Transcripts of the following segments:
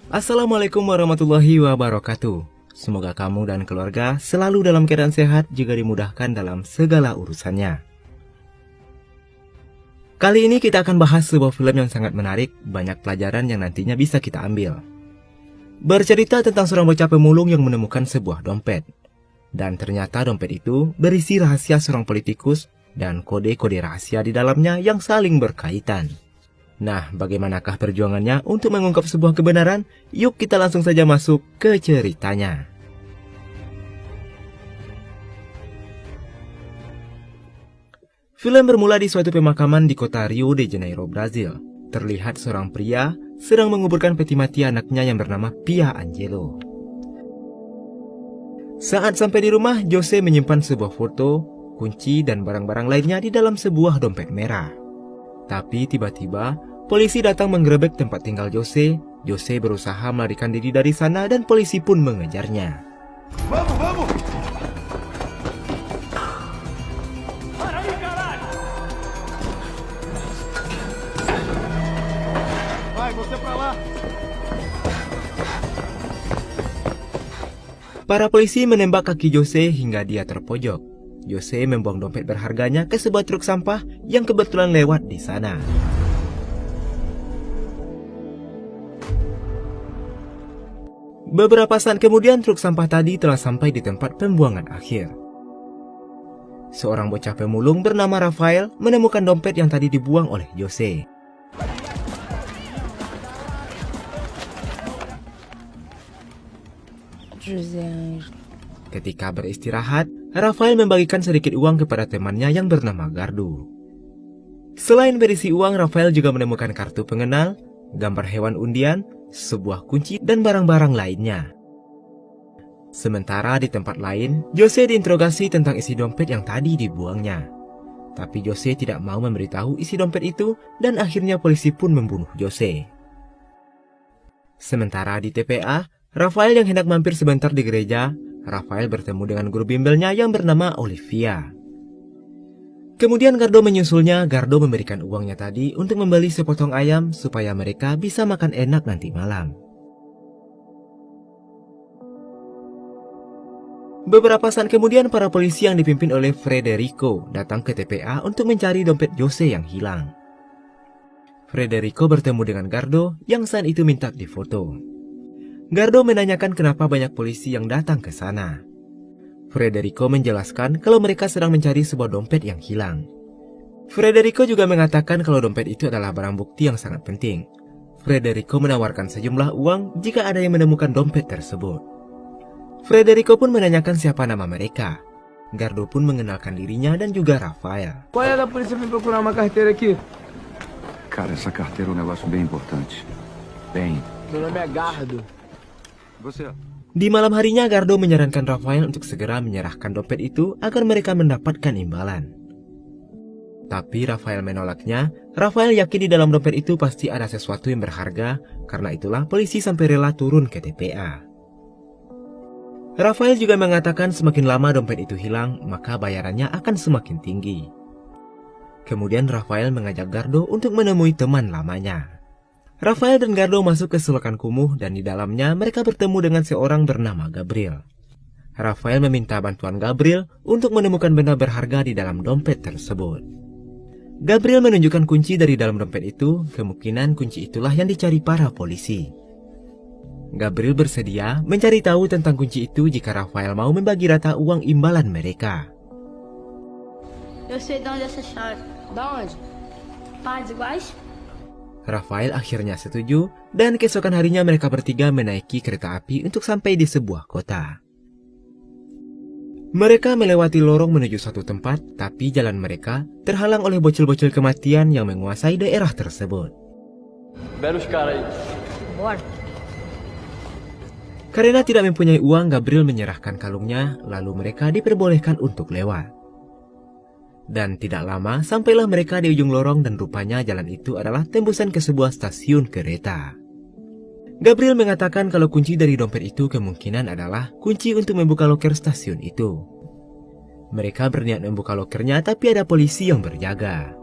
Assalamualaikum warahmatullahi wabarakatuh. Semoga kamu dan keluarga selalu dalam keadaan sehat juga dimudahkan dalam segala urusannya. Kali ini kita akan bahas sebuah film yang sangat menarik, banyak pelajaran yang nantinya bisa kita ambil. Bercerita tentang seorang bocah pemulung yang menemukan sebuah dompet. Dan ternyata dompet itu berisi rahasia seorang politikus dan kode-kode rahasia di dalamnya yang saling berkaitan. Nah, bagaimanakah perjuangannya untuk mengungkap sebuah kebenaran? Yuk kita langsung saja masuk ke ceritanya. Film bermula di suatu pemakaman di kota Rio de Janeiro, Brazil. Terlihat seorang pria sedang menguburkan peti mati anaknya yang bernama Pia Angelo. Saat sampai di rumah, Jose menyimpan sebuah foto, kunci, dan barang-barang lainnya di dalam sebuah dompet merah. Tapi tiba-tiba, polisi datang menggerebek tempat tinggal Jose. Jose berusaha melarikan diri dari sana dan polisi pun mengejarnya. Vamos! Vai, você pra lá! Para polisi menembak kaki Jose hingga dia terpojok. Jose membuang dompet berharganya ke sebuah truk sampah yang kebetulan lewat di sana. Beberapa saat kemudian truk sampah tadi telah sampai di tempat pembuangan akhir. Seorang bocah pemulung bernama Rafael menemukan dompet yang tadi dibuang oleh Jose. Ketika beristirahat, Rafael membagikan sedikit uang kepada temannya yang bernama Gardo. Selain berisi uang, Rafael juga menemukan kartu pengenal, gambar hewan undian, sebuah kunci, dan barang-barang lainnya. Sementara di tempat lain, Jose diinterogasi tentang isi dompet yang tadi dibuangnya. Tapi Jose tidak mau memberitahu isi dompet itu dan akhirnya polisi pun membunuh Jose. Sementara di TPA, Rafael yang hendak mampir sebentar di gereja, Rafael bertemu dengan guru bimbelnya yang bernama Olivia. Kemudian Gardo menyusulnya. Gardo memberikan uangnya tadi untuk membeli sepotong ayam supaya mereka bisa makan enak nanti malam. Beberapa saat kemudian para polisi yang dipimpin oleh Frederico datang ke TPA untuk mencari dompet Jose yang hilang. Frederico bertemu dengan Gardo yang saat itu minta difoto. Gardo menanyakan kenapa banyak polisi yang datang ke sana. Frederico menjelaskan kalau mereka sedang mencari sebuah dompet yang hilang. Frederico juga mengatakan kalau dompet itu adalah barang bukti yang sangat penting. Frederico menawarkan sejumlah uang jika ada yang menemukan dompet tersebut. Frederico pun menanyakan siapa nama mereka. Gardo pun mengenalkan dirinya dan juga Rafael. Qual é da polícia vir procurar uma carteira aqui? Cara, essa carteira é um negócio bem importante. Bem... Meu nome é Gardo. Você... Di malam harinya, Gardo menyarankan Rafael untuk segera menyerahkan dompet itu agar mereka mendapatkan imbalan. Tapi Rafael menolaknya. Rafael yakin di dalam dompet itu pasti ada sesuatu yang berharga, karena itulah polisi sampai rela turun ke TPA. Rafael juga mengatakan semakin lama dompet itu hilang, maka bayarannya akan semakin tinggi. Kemudian Rafael mengajak Gardo untuk menemui teman lamanya. Rafael dan Gardo masuk ke selokan kumuh dan di dalamnya mereka bertemu dengan seorang bernama Gabriel. Rafael meminta bantuan Gabriel untuk menemukan benda berharga di dalam dompet tersebut. Gabriel menunjukkan kunci dari dalam dompet itu, kemungkinan kunci itulah yang dicari para polisi. Gabriel bersedia mencari tahu tentang kunci itu jika Rafael mau membagi rata uang imbalan mereka. Eu sei de onde essa chave. Da onde? Partes iguais? Rafael akhirnya setuju dan keesokan harinya mereka bertiga menaiki kereta api untuk sampai di sebuah kota. Mereka melewati lorong menuju suatu tempat, tapi jalan mereka terhalang oleh bocil-bocil kematian yang menguasai daerah tersebut. Belos caras aí. Bora. Karena tidak mempunyai uang, Gabriel menyerahkan kalungnya, lalu mereka diperbolehkan untuk lewat. Dan tidak lama, sampailah mereka di ujung lorong dan rupanya jalan itu adalah tembusan ke sebuah stasiun kereta. Gabriel mengatakan kalau kunci dari dompet itu kemungkinan adalah kunci untuk membuka loker stasiun itu. Mereka berniat membuka lokernya, tapi ada polisi yang berjaga.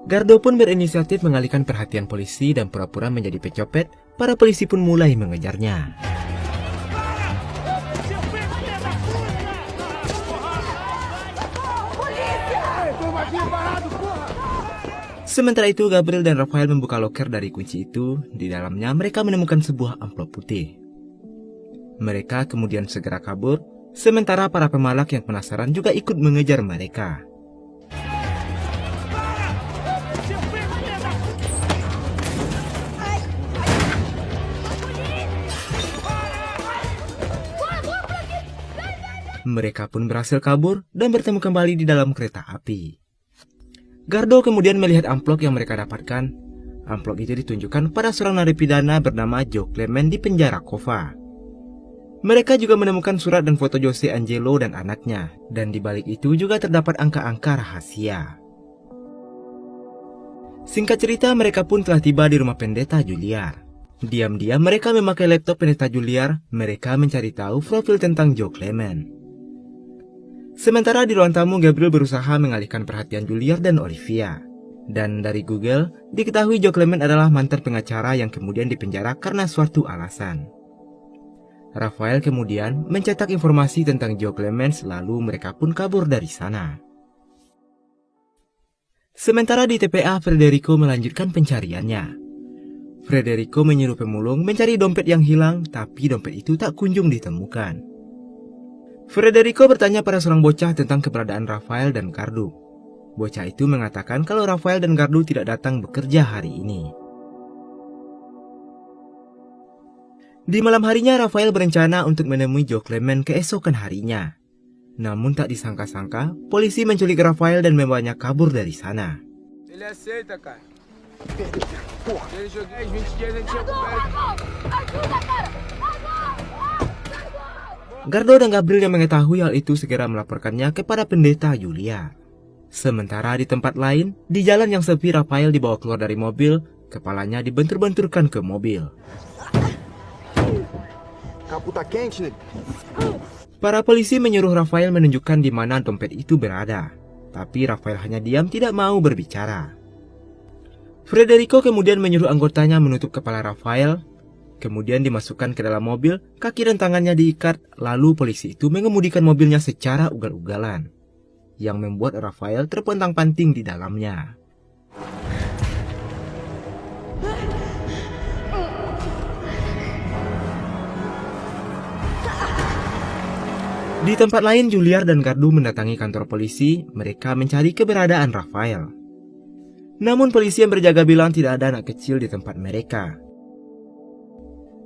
Gardo pun berinisiatif mengalihkan perhatian polisi dan pura-pura menjadi pecopet para polisi pun mulai mengejarnya. Sementara itu, Gabriel dan Rafael membuka loker dari kunci itu. Di dalamnya mereka menemukan sebuah amplop putih. Mereka kemudian segera kabur, sementara para pemalak yang penasaran juga ikut mengejar mereka. Mereka pun berhasil kabur dan bertemu kembali di dalam kereta api. Gardo kemudian melihat amplop yang mereka dapatkan. Amplop itu ditunjukkan pada seorang narapidana bernama Joe Clement di penjara Cova. Mereka juga menemukan surat dan foto Jose Angelo dan anaknya, dan di balik itu juga terdapat angka-angka rahasia. Singkat cerita, mereka pun telah tiba di rumah Pendeta Juliar. Diam-diam mereka memakai laptop Pendeta Juliar. Mereka mencari tahu profil tentang Joe Clement. Sementara di ruang tamu, Gabriel berusaha mengalihkan perhatian Juliar dan Olivia. Dan dari Google, diketahui Joe Clement adalah mantan pengacara yang kemudian dipenjara karena suatu alasan. Rafael kemudian mencetak informasi tentang Joe Clement, lalu mereka pun kabur dari sana. Sementara di TPA, Federico melanjutkan pencariannya. Federico menyuruh pemulung mencari dompet yang hilang, tapi dompet itu tak kunjung ditemukan. Federico bertanya pada seorang bocah tentang keberadaan Rafael dan Gardu. Bocah itu mengatakan kalau Rafael dan Gardu tidak datang bekerja hari ini. Di malam harinya, Rafael berencana untuk menemui Joe Clement keesokan harinya. Namun tak disangka-sangka, polisi menculik Rafael dan membawanya kabur dari sana. Ele aceita, cara. Ele jogou 20 dias, a gente tinha coberto. Gardo dan Gabriel yang mengetahui hal itu segera melaporkannya kepada Pendeta Juliar. Sementara di tempat lain, di jalan yang sepi, Rafael dibawa keluar dari mobil, kepalanya dibentur-benturkan ke mobil. Caputa quente, nego. Para polisi menyuruh Rafael menunjukkan di mana dompet itu berada, tapi Rafael hanya diam, tidak mau berbicara. Federico kemudian menyuruh anggotanya menutup kepala Rafael, kemudian dimasukkan ke dalam mobil, kaki dan tangannya diikat, lalu polisi itu mengemudikan mobilnya secara ugal-ugalan, yang membuat Rafael terpontang-panting di dalamnya. Di tempat lain, Juliar dan Gardu mendatangi kantor polisi. Mereka mencari keberadaan Rafael. Namun polisi yang berjaga bilang tidak ada anak kecil di tempat mereka.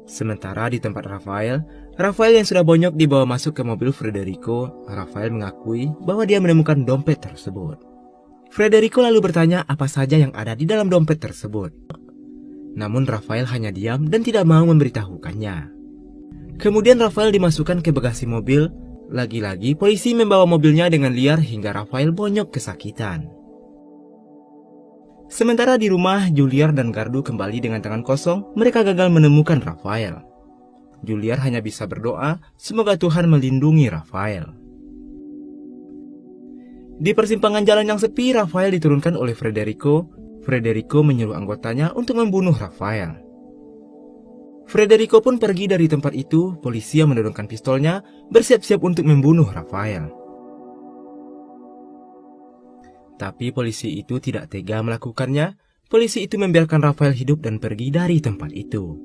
Sementara di tempat Rafael yang sudah bonyok dibawa masuk ke mobil Federico. Rafael mengakui bahwa dia menemukan dompet tersebut. Federico lalu bertanya apa saja yang ada di dalam dompet tersebut. Namun Rafael hanya diam dan tidak mau memberitahukannya. Kemudian Rafael dimasukkan ke bagasi mobil. Lagi-lagi polisi membawa mobilnya dengan liar hingga Rafael bonyok kesakitan. Sementara di rumah, Juliar dan Gardu kembali dengan tangan kosong. Mereka gagal menemukan Rafael. Juliar hanya bisa berdoa, semoga Tuhan melindungi Rafael. Di persimpangan jalan yang sepi, Rafael diturunkan oleh Federico. Federico menyuruh anggotanya untuk membunuh Rafael. Federico pun pergi dari tempat itu. Polisi yang menurunkan pistolnya bersiap-siap untuk membunuh Rafael. Tapi polisi itu tidak tega melakukannya. Polisi itu membiarkan Rafael hidup dan pergi dari tempat itu.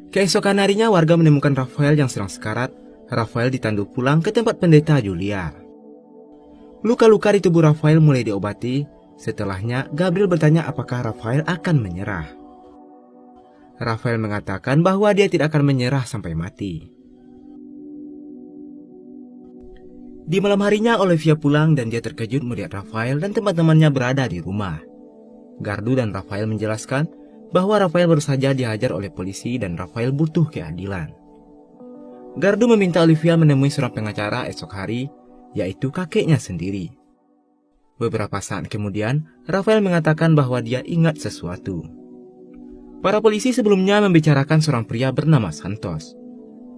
Keesokan harinya, warga menemukan Rafael yang sedang sekarat. Rafael ditandu pulang ke tempat Pendeta Juliar. Luka-luka di tubuh Rafael mulai diobati. Setelahnya, Gabriel bertanya apakah Rafael akan menyerah. Rafael mengatakan bahwa dia tidak akan menyerah sampai mati. Di malam harinya, Olivia pulang dan dia terkejut melihat Rafael dan teman-temannya berada di rumah. Gardu dan Rafael menjelaskan bahwa Rafael baru saja dihajar oleh polisi dan Rafael butuh keadilan. Gardu meminta Olivia menemui seorang pengacara esok hari, yaitu kakeknya sendiri. Beberapa saat kemudian, Rafael mengatakan bahwa dia ingat sesuatu. Para polisi sebelumnya membicarakan seorang pria bernama Santos.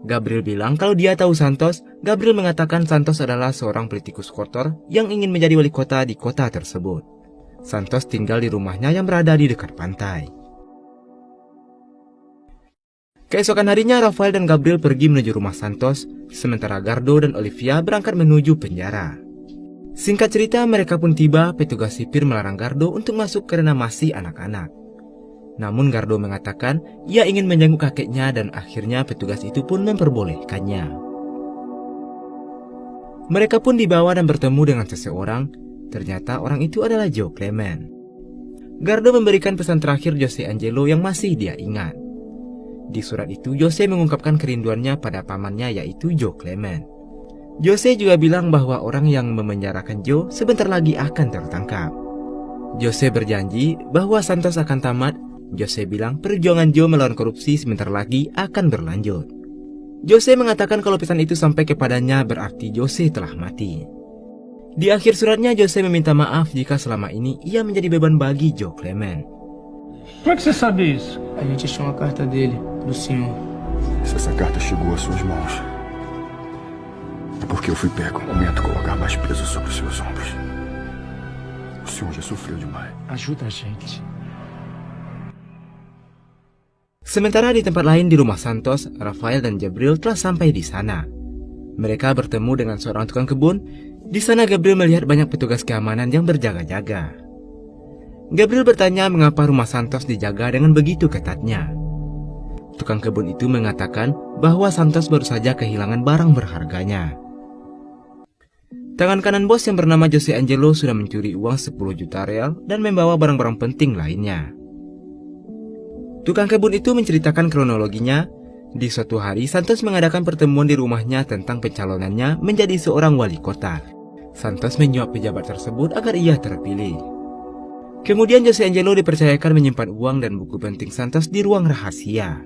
Gabriel bilang kalau dia tahu Santos. Gabriel mengatakan Santos adalah seorang politikus kotor yang ingin menjadi wali kota di kota tersebut. Santos tinggal di rumahnya yang berada di dekat pantai. Keesokan harinya, Rafael dan Gabriel pergi menuju rumah Santos, sementara Gardo dan Olivia berangkat menuju penjara. Singkat cerita, mereka pun tiba. Petugas sipir melarang Gardo untuk masuk karena masih anak-anak. Namun Gardo mengatakan ia ingin menjenguk kakeknya dan akhirnya petugas itu pun memperbolehkannya. Mereka pun dibawa dan bertemu dengan seseorang. Ternyata orang itu adalah Joe Clement. Gardo memberikan pesan terakhir Jose Angelo yang masih dia ingat. Di surat itu, Jose mengungkapkan kerinduannya pada pamannya yaitu Joe Clement. Jose juga bilang bahwa orang yang memenjarakan Joe sebentar lagi akan tertangkap. Jose berjanji bahwa Santos akan tamat. Jose bilang perjuangan Joe melawan korupsi sebentar lagi akan berlanjut. Jose mengatakan kalau pesan itu sampai kepadanya berarti Jose telah mati. Di akhir suratnya, Jose meminta maaf jika selama ini ia menjadi beban bagi Joe Clement. Como é que você sabe isso? A gente achou uma carta dele, do senhor. Se essa carta chegou às suas mãos, é porque eu fui pego. Momento colocar mais peso sobre os seus ombros. O senhor já sofreu demais. Ajuda a gente. Sementara di tempat lain di rumah Santos, Rafael dan Gabriel telah sampai di sana. Mereka bertemu dengan seorang tukang kebun. Di sana Gabriel melihat banyak petugas keamanan yang berjaga-jaga. Gabriel bertanya mengapa rumah Santos dijaga dengan begitu ketatnya. Tukang kebun itu mengatakan bahwa Santos baru saja kehilangan barang berharganya. Tangan kanan bos yang bernama Jose Angelo sudah mencuri uang 10 juta real dan membawa barang-barang penting lainnya. Tukang kebun itu menceritakan kronologinya. Di suatu hari, Santos mengadakan pertemuan di rumahnya tentang pencalonannya menjadi seorang wali kota. Santos menyuap pejabat tersebut agar ia terpilih. Kemudian Jose Angelo dipercayakan menyimpan uang dan buku penting Santos di ruang rahasia.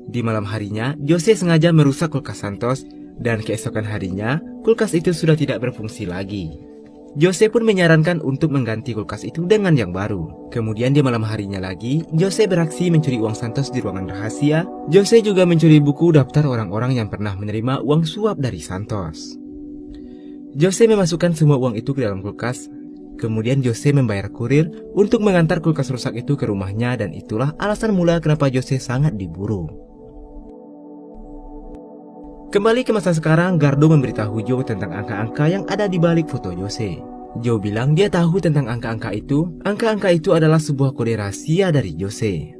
Di malam harinya, Jose sengaja merusak kulkas Santos dan keesokan harinya, kulkas itu sudah tidak berfungsi lagi. Jose pun menyarankan untuk mengganti kulkas itu dengan yang baru. Kemudian di malam harinya lagi, Jose beraksi mencuri uang Santos di ruangan rahasia. Jose juga mencuri buku daftar orang-orang yang pernah menerima uang suap dari Santos. Jose memasukkan semua uang itu ke dalam kulkas. Kemudian Jose membayar kurir untuk mengantar kulkas rusak itu ke rumahnya dan itulah alasan mula kenapa Jose sangat diburu. Kembali ke masa sekarang, Gardo memberitahu Joe tentang angka-angka yang ada di balik foto Jose. Joe bilang dia tahu tentang angka-angka itu. Angka-angka itu adalah sebuah kode rahasia dari Jose.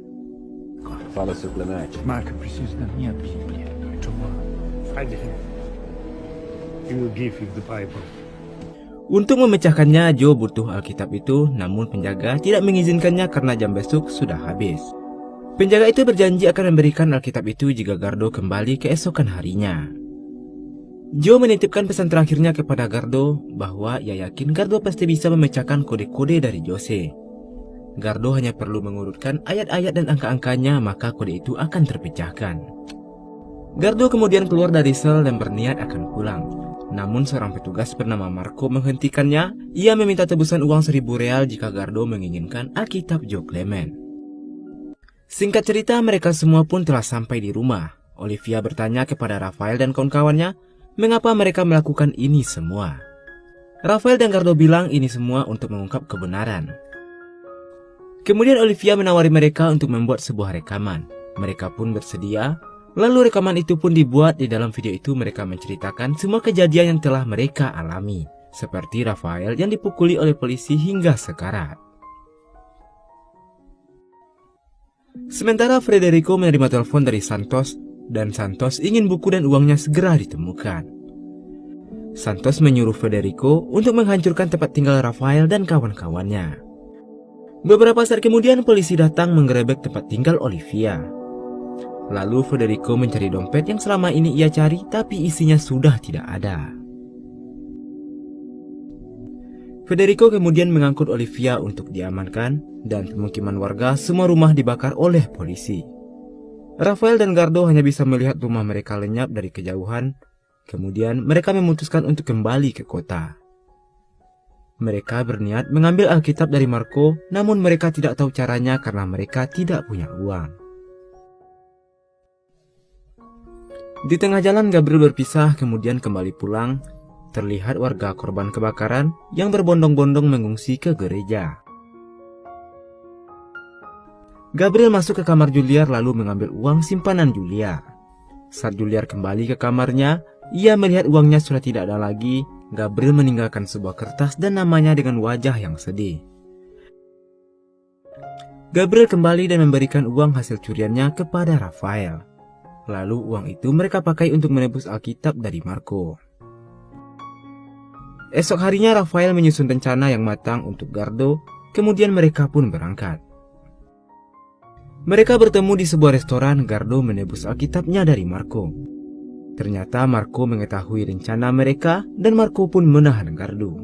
Fala, seu Clemente. Marca, preciso da minha Bíblia. Coba. Find him. He will give you the Bible. Untuk memecahkannya, Joe butuh Alkitab itu, namun penjaga tidak mengizinkannya karena jam besok sudah habis. Penjaga itu berjanji akan memberikan Alkitab itu jika Gardo kembali keesokan harinya. Joe menitipkan pesan terakhirnya kepada Gardo bahwa ia yakin Gardo pasti bisa memecahkan kode-kode dari Jose. Gardo hanya perlu mengurutkan ayat-ayat dan angka-angkanya, maka kode itu akan terpecahkan. Gardo kemudian keluar dari sel dan berniat akan pulang. Namun seorang petugas bernama Marco menghentikannya. Ia meminta tebusan uang 1.000 real jika Gardo menginginkan Alkitab Joe Clement. Singkat cerita, mereka semua pun telah sampai di rumah. Olivia bertanya kepada Rafael dan kawan-kawannya mengapa mereka melakukan ini semua. Rafael dan Gardo bilang ini semua untuk mengungkap kebenaran. Kemudian Olivia menawari mereka untuk membuat sebuah rekaman. Mereka pun bersedia. Lalu rekaman itu pun dibuat. Di dalam video itu mereka menceritakan semua kejadian yang telah mereka alami. Seperti Rafael yang dipukuli oleh polisi hingga sekarat. Sementara Federico menerima telepon dari Santos. Dan Santos ingin buku dan uangnya segera ditemukan. Santos menyuruh Federico untuk menghancurkan tempat tinggal Rafael dan kawan-kawannya. Beberapa saat kemudian polisi datang menggerebek tempat tinggal Olivia. Lalu Federico mencari dompet yang selama ini ia cari tapi isinya sudah tidak ada. Federico kemudian mengangkut Olivia untuk diamankan dan pemukiman warga semua rumah dibakar oleh polisi. Rafael dan Gardo hanya bisa melihat rumah mereka lenyap dari kejauhan. Kemudian mereka memutuskan untuk kembali ke kota. Mereka berniat mengambil Alkitab dari Marco, namun mereka tidak tahu caranya karena mereka tidak punya uang. Di tengah jalan Gabriel berpisah kemudian kembali pulang. terlihat warga korban kebakaran yang berbondong-bondong mengungsi ke gereja. Gabriel masuk ke kamar Juliar lalu mengambil uang simpanan Julia. Saat Juliar kembali ke kamarnya, ia melihat uangnya sudah tidak ada lagi. Gabriel meninggalkan sebuah kertas dan namanya dengan wajah yang sedih. Gabriel kembali dan memberikan uang hasil curiannya kepada Rafael. Lalu uang itu mereka pakai untuk menebus Alkitab dari Marco. Esok harinya Rafael menyusun rencana yang matang untuk Gardo, kemudian mereka pun berangkat. Mereka bertemu di sebuah restoran. Gardo menebus Alkitabnya dari Marco. Ternyata Marco mengetahui rencana mereka dan Marco pun menahan Gardo.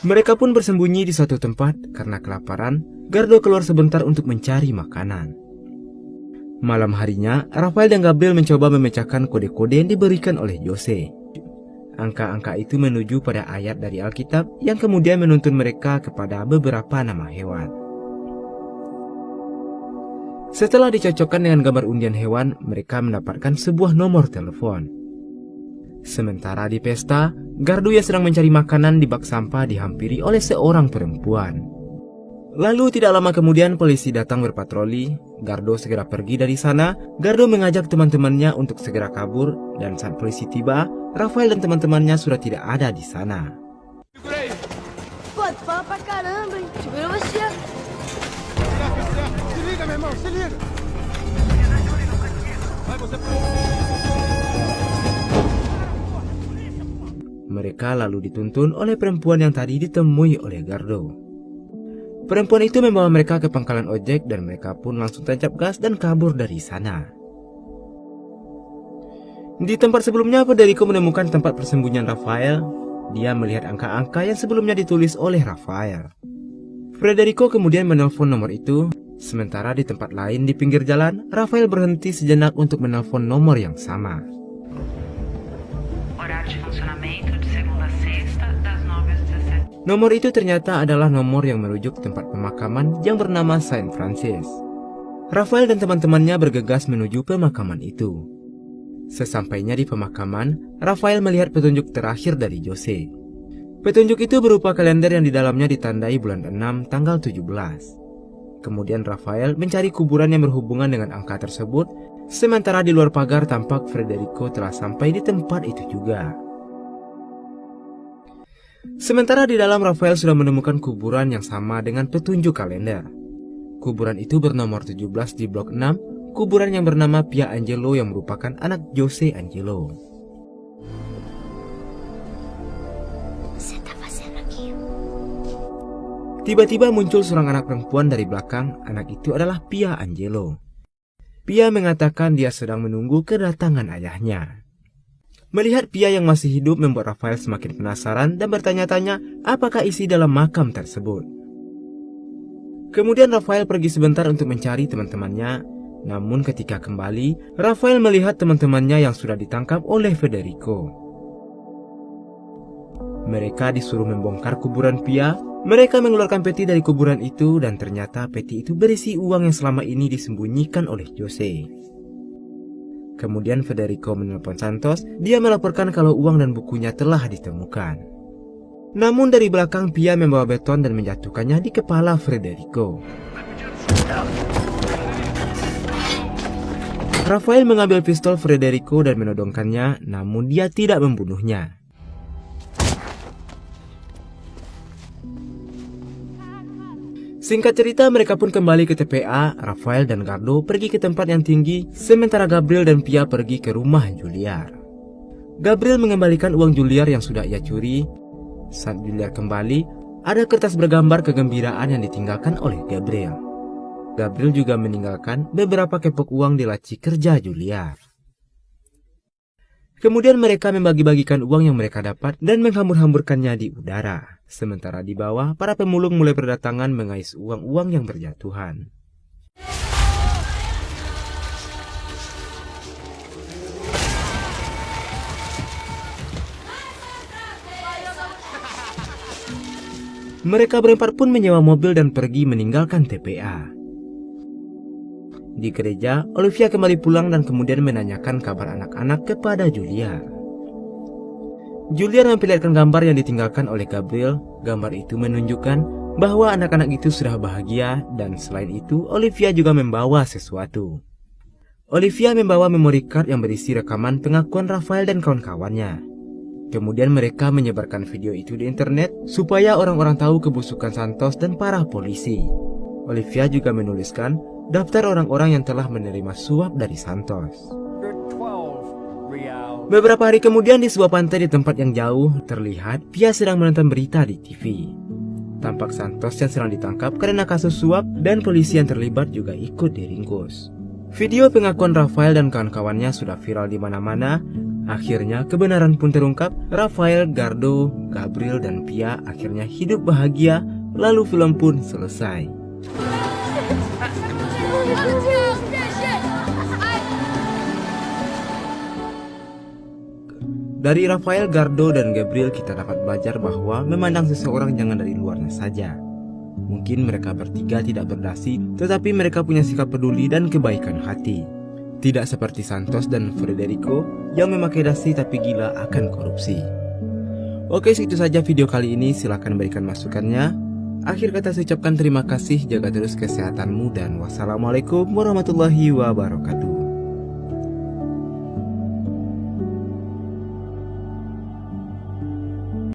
Mereka pun bersembunyi di suatu tempat karena kelaparan. Gardo keluar sebentar untuk mencari makanan. Malam harinya, Rafael dan Gabriel mencoba memecahkan kode-kode yang diberikan oleh Jose. Angka-angka itu menuju pada ayat dari Alkitab yang kemudian menuntun mereka kepada beberapa nama hewan. Setelah dicocokkan dengan gambar undian hewan, mereka mendapatkan sebuah nomor telepon. Sementara di pesta, Gardo yang sedang mencari makanan di bak sampah dihampiri oleh seorang perempuan. Lalu tidak lama kemudian polisi datang berpatroli. Gardo segera pergi dari sana. Gardo mengajak teman-temannya untuk segera kabur, dan saat polisi tiba, Rafael dan teman-temannya sudah tidak ada di sana. Pô, tu fala pra caramba, hein? Segura você. Se liga, meu irmão, se liga. Mereka lalu dituntun oleh perempuan yang tadi ditemui oleh Gardo. Perempuan itu membawa mereka ke pangkalan ojek dan mereka pun langsung tancap gas dan kabur dari sana. Di tempat sebelumnya, Federico menemukan tempat persembunyian Rafael. Dia melihat angka-angka yang sebelumnya ditulis oleh Rafael. Federico kemudian menelpon nomor itu. Sementara di tempat lain di pinggir jalan, Rafael berhenti sejenak untuk menelpon nomor yang sama. Horário de funcionamento de segunda a sexta, das 9 às 17. Nomor itu ternyata adalah nomor yang merujuk tempat pemakaman yang bernama Saint Francis. Rafael dan teman-temannya bergegas menuju pemakaman itu. Sesampainya di pemakaman, Rafael melihat petunjuk terakhir dari Jose. Petunjuk itu berupa kalender yang di dalamnya ditandai bulan 6 tanggal 17. Kemudian Rafael mencari kuburan yang berhubungan dengan angka tersebut, sementara di luar pagar tampak Federico telah sampai di tempat itu juga. Sementara di dalam, Rafael sudah menemukan kuburan yang sama dengan petunjuk kalender. Kuburan itu bernomor 17 di blok 6, kuburan yang bernama Pia Angelo yang merupakan anak Jose Angelo. Tiba-tiba muncul seorang anak perempuan dari belakang. Anak itu adalah Pia Angelo. Pia mengatakan dia sedang menunggu kedatangan ayahnya. Melihat Pia yang masih hidup membuat Rafael semakin penasaran dan bertanya-tanya apakah isi dalam makam tersebut. Kemudian Rafael pergi sebentar untuk mencari teman-temannya. Namun ketika kembali, Rafael melihat teman-temannya yang sudah ditangkap oleh Federico. Mereka disuruh membongkar kuburan Pia. Mereka mengeluarkan peti dari kuburan itu dan ternyata peti itu berisi uang yang selama ini disembunyikan oleh Jose. Kemudian Federico menelpon Santos. Dia melaporkan kalau uang dan bukunya telah ditemukan. Namun dari belakang Pia membawa beton dan menjatuhkannya di kepala Federico. Rafael mengambil pistol Federico dan menodongkannya, namun dia tidak membunuhnya. Singkat cerita, mereka pun kembali ke TPA. Rafael dan Gardo pergi ke tempat yang tinggi, sementara Gabriel dan Pia pergi ke rumah Juliar. Gabriel mengembalikan uang Juliar yang sudah ia curi. Saat Juliar kembali, ada kertas bergambar kegembiraan yang ditinggalkan oleh Gabriel. Gabriel juga meninggalkan beberapa kepok uang di laci kerja Juliar. Kemudian mereka membagi-bagikan uang yang mereka dapat dan menghambur-hamburkannya di udara. Sementara di bawah, para pemulung mulai berdatangan mengais uang-uang yang berjatuhan. Mereka berempat pun menyewa mobil dan pergi meninggalkan TPA. Di gereja, Olivia kembali pulang dan kemudian menanyakan kabar anak-anak kepada Julia. Julia memperlihatkan gambar yang ditinggalkan oleh Gabriel. Gambar itu menunjukkan bahwa anak-anak itu sudah bahagia dan selain itu, Olivia juga membawa sesuatu. Olivia membawa memory card yang berisi rekaman pengakuan Rafael dan kawan-kawannya. Kemudian mereka menyebarkan video itu di internet supaya orang-orang tahu kebusukan Santos dan para polisi. Olivia juga menuliskan daftar orang-orang yang telah menerima suap dari Santos. Beberapa hari kemudian di sebuah pantai di tempat yang jauh, terlihat Pia sedang menonton berita di TV. Tampak Santos yang sedang ditangkap karena kasus suap dan polisi yang terlibat juga ikut diringkus. Video pengakuan Rafael dan kawan-kawannya sudah viral di mana-mana. Akhirnya kebenaran pun terungkap. Rafael, Gardo, Gabriel, dan Pia akhirnya hidup bahagia. Lalu film pun selesai. Dari Rafael, Gardo, dan Gabriel kita dapat belajar bahwa memandang seseorang jangan dari luarnya saja. Mungkin mereka bertiga tidak berdasi, tetapi mereka punya sikap peduli dan kebaikan hati. Tidak seperti Santos dan Frederico yang memakai dasi tapi gila akan korupsi. Oke, segitu saja video kali ini. Silahkan berikan masukannya. Akhir kata saya ucapkan terima kasih, jaga terus kesehatanmu, dan wassalamualaikum warahmatullahi wabarakatuh.